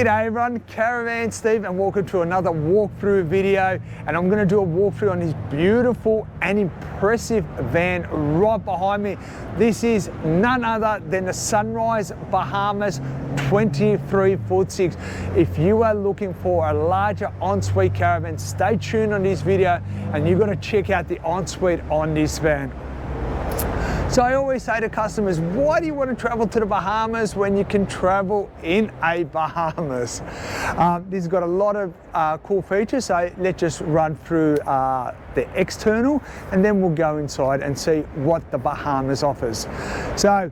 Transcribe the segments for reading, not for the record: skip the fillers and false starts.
G'day everyone, Caravan Steve and welcome to another walkthrough video, and I'm going to do a walkthrough on this beautiful and impressive van right behind me. This is none other than the Sunrise Bahamas 23'6". If you are looking for a larger ensuite caravan, stay tuned on this video and you're going to check out the ensuite on this van. So I always say to customers, why do you want to travel to the Bahamas when you can travel in a Bahamas? This has got a lot of cool features, so let's just run through the external and then we'll go inside and see what the Bahamas offers. So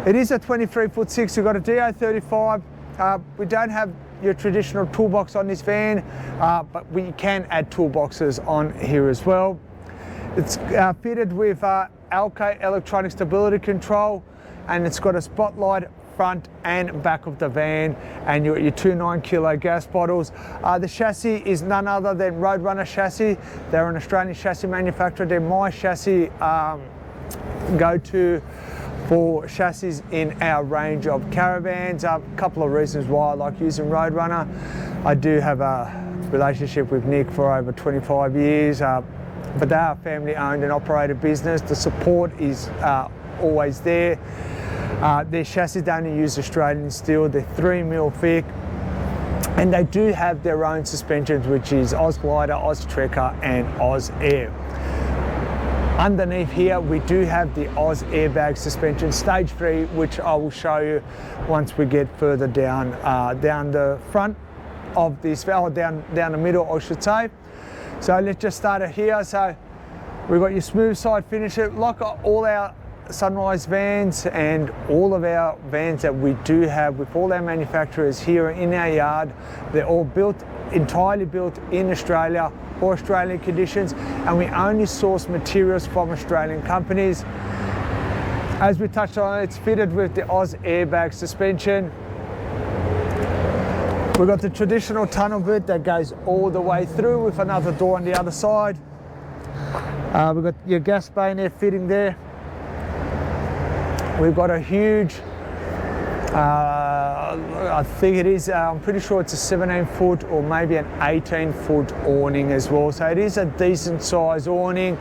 it is a 23'6". We've got a DO35. We don't have your traditional toolbox on this van, but we can add toolboxes on here as well. It's fitted with Alco electronic stability control, and it's got a spotlight front and back of the van, and your 2 9-kilo gas bottles. The chassis is none other than Roadrunner chassis. They're an Australian chassis manufacturer. They're my chassis go-to for chassis in our range of caravans. A couple of reasons why I like using Roadrunner. I do have a relationship with Nick for over 25 years. But they are a family owned and operated business. The support is always there. Their chassis don't use Australian steel. They're 3mm thick. And they do have their own suspensions, which is Oz Glider, Oz Trekker and Oz Air. Underneath here, we do have the Oz Airbag suspension, stage 3, which I will show you once we get further down the front of this, or down the middle, I should say. So let's just start it here. So we've got your smooth side finisher, like all our Sunrise vans and all of our vans that we do have with all our manufacturers here in our yard. They're all entirely built in Australia for Australian conditions, and we only source materials from Australian companies. As we touched on, it's fitted with the Oz Airbag suspension. We've got the traditional tunnel boot that goes all the way through with another door on the other side. We've got your gas bay there fitting there. We've got a huge, I think it is, I'm pretty sure it's a 17-foot or maybe an 18-foot awning as well. So it is a decent size awning.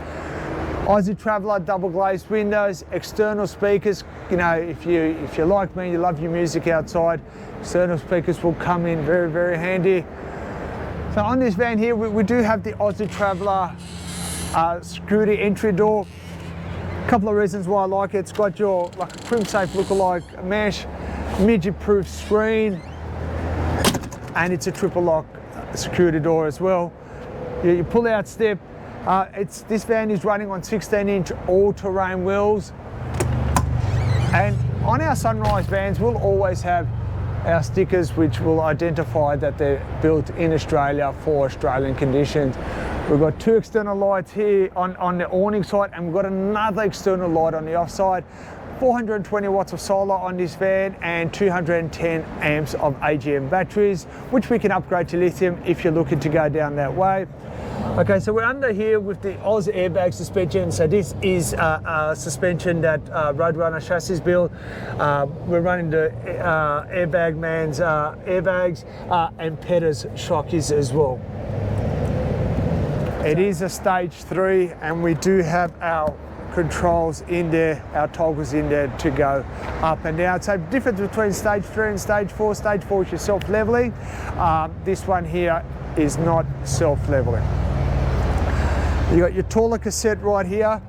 Aussie Traveller double glazed windows, external speakers. You know, if you're like me, you love your music outside, external speakers will come in very, very handy. So on this van here, we do have the Aussie Traveller security entry door. A couple of reasons why I like it. It's got your like a crimp safe lookalike mesh, midget proof screen, and it's a triple lock security door as well. You pull out step. This van is running on 16-inch all-terrain wheels, and on our Sunrise vans we'll always have our stickers which will identify that they're built in Australia for Australian conditions. We've got 2 external lights here on the awning side, and we've got another external light on the off side. 420 watts of solar on this van and 210 amps of AGM batteries, which we can upgrade to lithium if you're looking to go down that way. Okay, so we're under here with the Oz Airbag suspension. So this is a suspension that Roadrunner chassis built. We're running the Airbag Man's airbags and Petter's shockies as well. It is a stage 3, and we do have our controls in there, our toggles in there to go up and down. So difference between stage 3 and stage 4. Stage 4 is your self-leveling. This one here is not self-leveling. You got your taller cassette right here.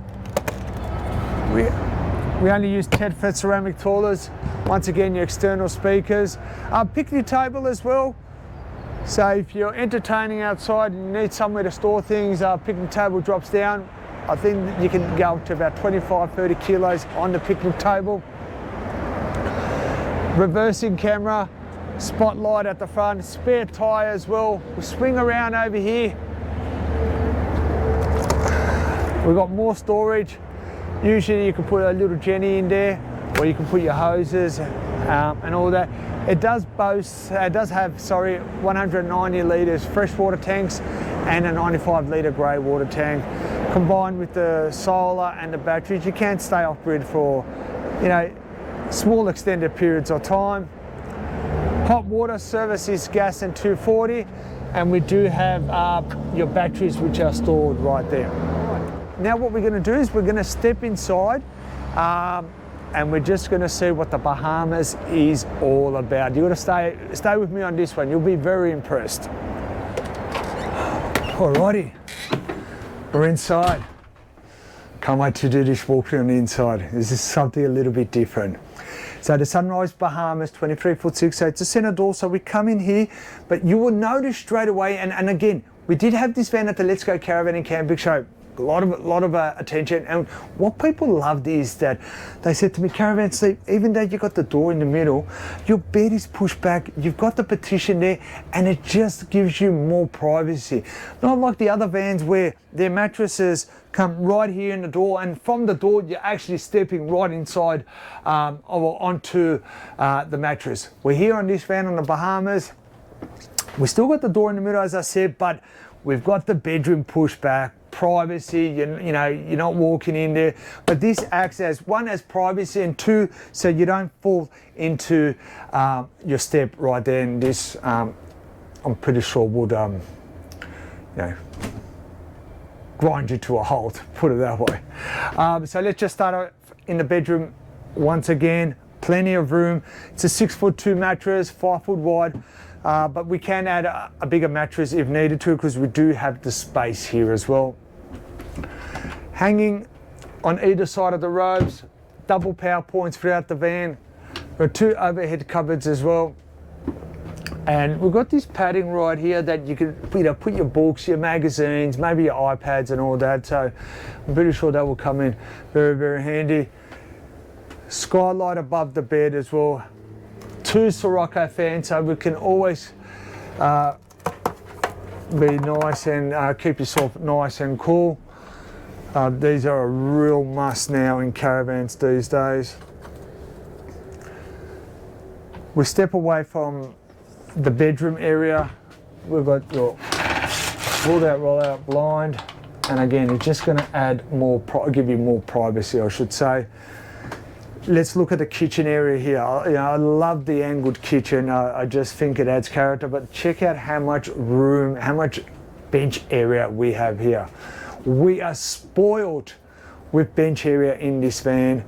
We only use 10-foot ceramic tallers. Once again, your external speakers. Picnic table as well. So if you're entertaining outside and you need somewhere to store things, picnic table drops down. I think you can go up to about 25-30 kilos on the picnic table. Reversing camera, spotlight at the front, spare tyre as well. We'll swing around over here. We've got more storage. Usually you can put a little Jenny in there, or you can put your hoses and all that. It does have 190 litres freshwater tanks and a 95 litre grey water tank. Combined with the solar and the batteries, you can stay off grid for, small extended periods of time. Hot water service is gas and 240, and we do have your batteries which are stored right there. Now what we're going to do is we're going to step inside and we're just going to see what the Bahamas is all about. You've got to stay with me on this one. You'll be very impressed. Alrighty, we're inside. Can't wait to do this walking on the inside. This is something a little bit different. So the Sunrise Bahamas, 23'6", so it's a center door, so we come in here, but you will notice straight away, and again, we did have this van at the Let's Go Caravan and Camping Show, a lot of attention, and what people loved is that they said to me, Caravan Steve, even though you got the door in the middle, your bed is pushed back, you've got the partition there, and it just gives you more privacy. Not like the other vans where their mattresses come right here in the door, and from the door you're actually stepping right inside or onto the mattress. We're here on this van on the Bahamas. We still got the door in the middle, as I said, but we've got the bedroom pushed back. Privacy, you know, you're not walking in there, but this acts as one, as privacy, and two, so you don't fall into your step right there. And this, I'm pretty sure would, you know, grind you to a halt, put it that way. So let's just start out in the bedroom once again. Plenty of room. It's a 6'2" mattress, 5 foot wide. But we can add a bigger mattress if needed to, because we do have the space here as well. Hanging on either side of the robes, double power points throughout the van. There are 2 overhead cupboards as well. And we've got this padding right here that you can, you know, put your books, your magazines, maybe your iPads and all that. So I'm pretty sure that will come in very, very handy. Skylight above the bed as well. 2 Sirocco fans, so we can always be nice and keep yourself nice and cool. These are a real must now in caravans these days. We step away from the bedroom area. We've got your roll out blind, and again, it's just going to add more, give you more privacy, I should say. Let's look at the kitchen area here. I love the angled kitchen. I just think it adds character, but check out how much room, how much bench area we have here. We are spoiled with bench area in this van.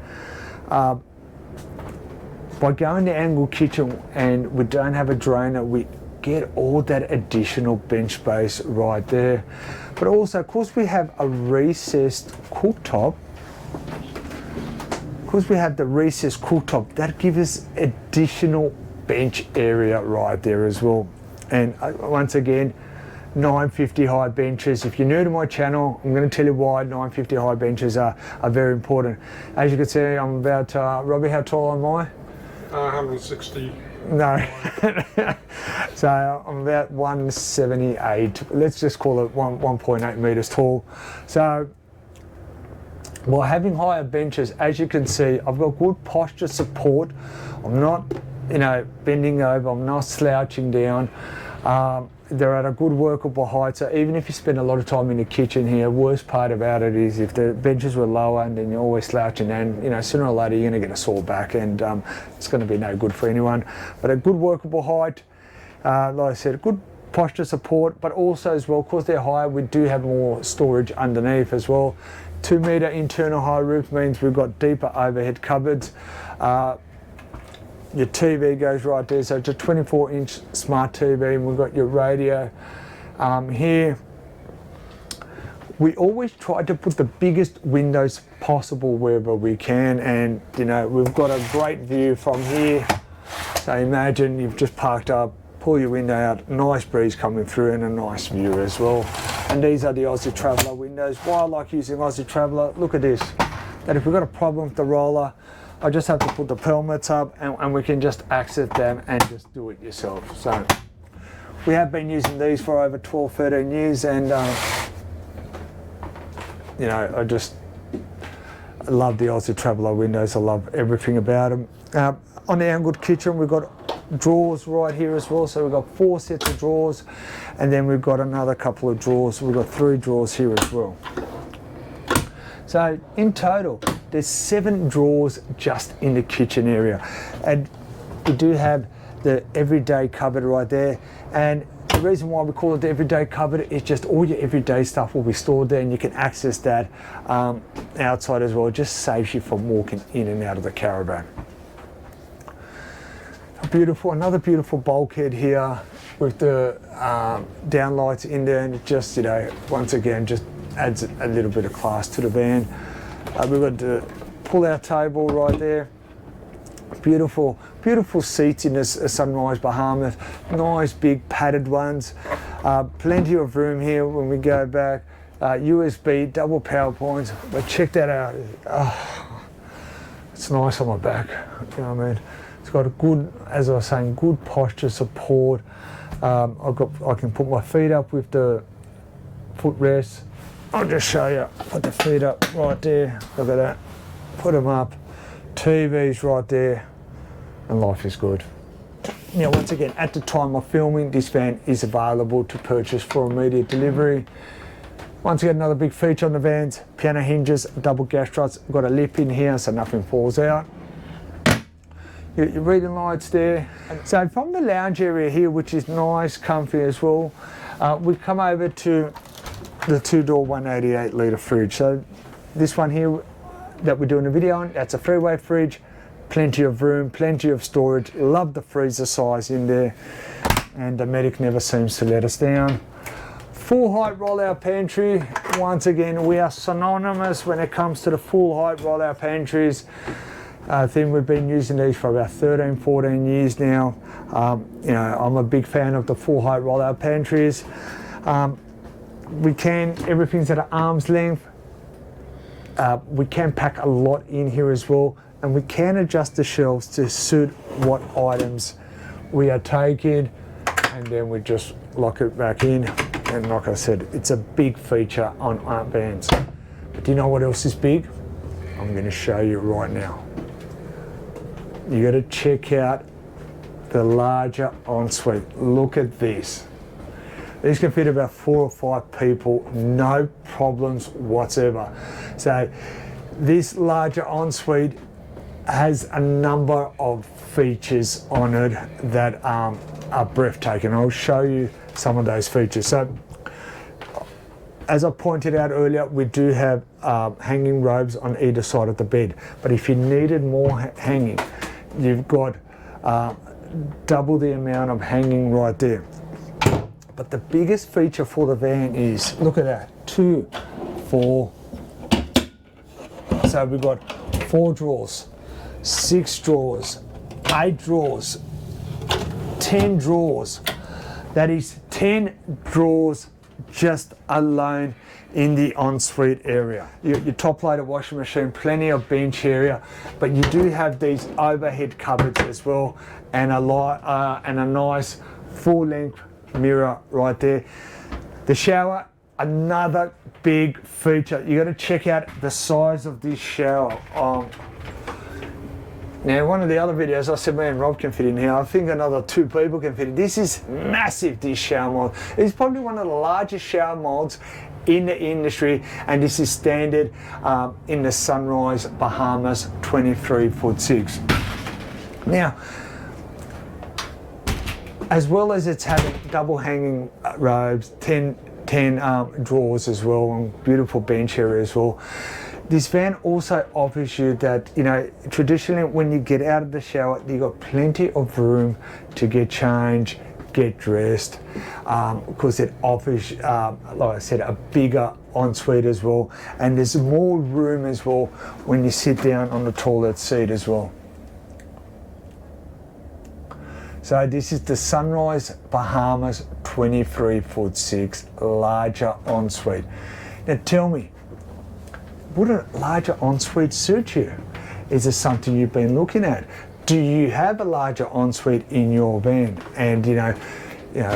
By going the angled kitchen and we don't have a drainer, we get all that additional bench space right there. But also, of course, we have a recessed cooktop. Because we have the recessed cooktop, that gives us additional bench area right there as well. And once again, 950 high benches. If you're new to my channel, I'm going to tell you why 950 high benches are very important. As you can see, I'm about, Robbie, how tall am I? 160. No. So I'm about 178. Let's just call it 1.8 meters tall. So by having higher benches, as you can see, I've got good posture support. I'm not, you know, bending over, I'm not slouching down. They're at a good workable height, so even if you spend a lot of time in the kitchen here, worst part about it is if the benches were lower and then you're always slouching, and you know, sooner or later you're going to get a sore back, and it's going to be no good for anyone. But a good workable height, like I said, good posture support, but also as well, because they're higher, we do have more storage underneath as well. 2 meter internal high roof means we've got deeper overhead cupboards. Your TV goes right there, so it's a 24-inch smart TV, and we've got your radio here. We always try to put the biggest windows possible wherever we can, and you know, we've got a great view from here. So imagine you've just parked up, pull your window out, nice breeze coming through and a nice view as well. And these are the Aussie Traveller windows. Why I like using Aussie Traveller, look at this. That if we've got a problem with the roller, I just have to put the pelmets up and we can just access them and just do it yourself. So we have been using these for over 12, 13 years, and you know, I love the Aussie Traveller windows. I love everything about them. On the angled kitchen, we've got drawers right here as well. So we've got 4 sets of drawers, and then we've got another couple of drawers. We've got 3 drawers here as well. So in total, there's 7 drawers just in the kitchen area. And we do have the everyday cupboard right there. And the reason why we call it the everyday cupboard is just all your everyday stuff will be stored there, and you can access that outside as well. It just saves you from walking in and out of the caravan. Another beautiful bulkhead here with the downlights in there, and it just, you know, once again just adds a little bit of class to the van. We've got the pull-out table right there. Beautiful seats in this Sunrise Bahamas. Nice big padded ones. Plenty of room here when we go back. USB double power points. But check that out. Oh, it's nice on my back. You know what I mean? It's got a good, as I was saying, good posture support. I can put my feet up with the footrest. I'll just show you. Put the feet up right there. Look at that. Put them up. TV's right there, and life is good. Now, once again, at the time of filming, this van is available to purchase for immediate delivery. Once again, another big feature on the vans: piano hinges, double gas struts. Got a lip in here so nothing falls out. Your reading lights there. So from the lounge area here, which is nice, comfy as well, we come over to the 2-door 188 litre fridge. So this one here that we're doing a video on, that's a freeway fridge. Plenty of room, plenty of storage. Love the freezer size in there, and the Medic never seems to let us down. Full height roll-out pantry. Once again, we are synonymous when it comes to the full height roll-out pantries. I think we've been using these for about 13, 14 years now. You know, I'm a big fan of the full height roll-out pantries. Everything's at an arm's length. We can pack a lot in here as well, and we can adjust the shelves to suit what items we are taking, and then we just lock it back in. And like I said, it's a big feature on our vans. But do you know what else is big? I'm going to show you right now. You got to check out the larger ensuite. Look at this. These can fit about 4 or 5 people, no problems whatsoever. So this larger ensuite has a number of features on it that are breathtaking. I'll show you some of those features. So as I pointed out earlier, we do have hanging robes on either side of the bed. But if you needed more hanging, you've got double the amount of hanging right there. But the biggest feature for the van is, look at that, 2, 4. So we've got 4 drawers, 6 drawers, 8 drawers, 10 drawers. That is 10 drawers just alone in the ensuite area. Your top loader washing machine, plenty of bench area, but you do have these overhead cupboards as well, and a nice full-length mirror right there. The shower, another big feature. You got to check out the size of this shower. Now, one of the other videos I said, man, Rob can fit in here. I think another 2 people can fit in. This is massive, this shower mold. It's probably one of the largest shower molds in the industry, and this is standard in the Sunrise Bahamas 23'6". Now, as well as it's having double hanging robes, 10 drawers as well, and beautiful bench area as well. This van also offers you that, you know, traditionally when you get out of the shower, you got plenty of room to get changed, get dressed, because it offers, like I said, a bigger ensuite as well, and there's more room as well when you sit down on the toilet seat as well. So this is the Sunrise Bahamas 23'6" larger ensuite. Now tell me, would a larger ensuite suit you? Is it something you've been looking at? Do you have a larger ensuite in your van? And you know,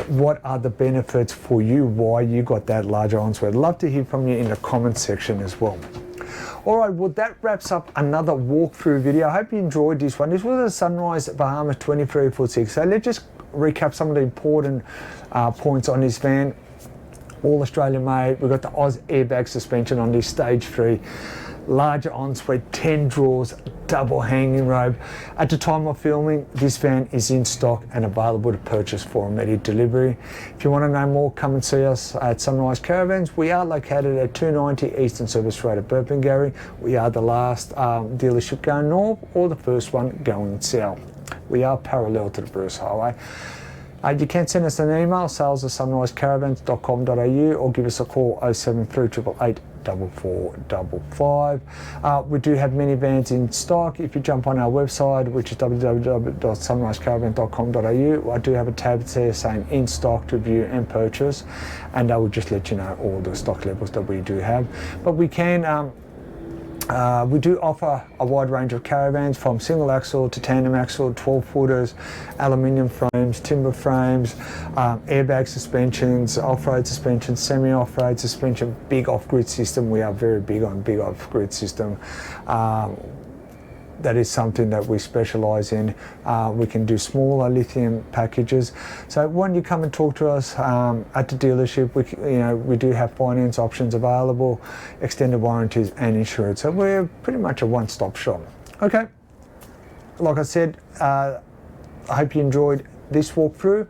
what are the benefits for you? Why you got that larger ensuite? I'd love to hear from you in the comment section as well. All right, well, that wraps up another walkthrough video. I hope you enjoyed this one. This was a Sunrise Bahamas 23'6". So let's just recap some of the important points on this van. All Australian made. We've got the Oz airbag suspension on this stage 3. larger ensuite, 10 drawers, double hanging robe. At the time of filming, this van is in stock and available to purchase for immediate delivery. If you want to know more, come and see us at Sunrise Caravans. We are located at 290 Eastern Service Road at Burpengary. We are the last dealership going north or the first one going south. We are parallel to the Bruce Highway. You can send us an email, sales@sunrisecaravans.com.au, or give us a call 073 888 4455. We do have minivans in stock. If you jump on our website, which is www.sunrisecaravans.com.au, I do have a tab there saying in stock to view and purchase, and I will just let you know all the stock levels that we do have. But we do offer a wide range of caravans, from single axle to tandem axle, 12 footers, aluminium frames, timber frames, airbag suspensions, off-road suspension, semi-off-road suspension, big off-grid system. We are very big on big off-grid system. That is something that we specialise in. We can do smaller lithium packages. So when you come and talk to us at the dealership, we do have finance options available, extended warranties and insurance. So we're pretty much a one-stop shop. Okay, like I said, I hope you enjoyed this walkthrough,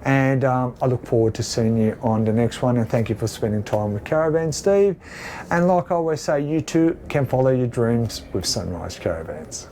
and I look forward to seeing you on the next one, and thank you for spending time with Caravan Steve. And like I always say, you too can follow your dreams with Sunrise Caravans.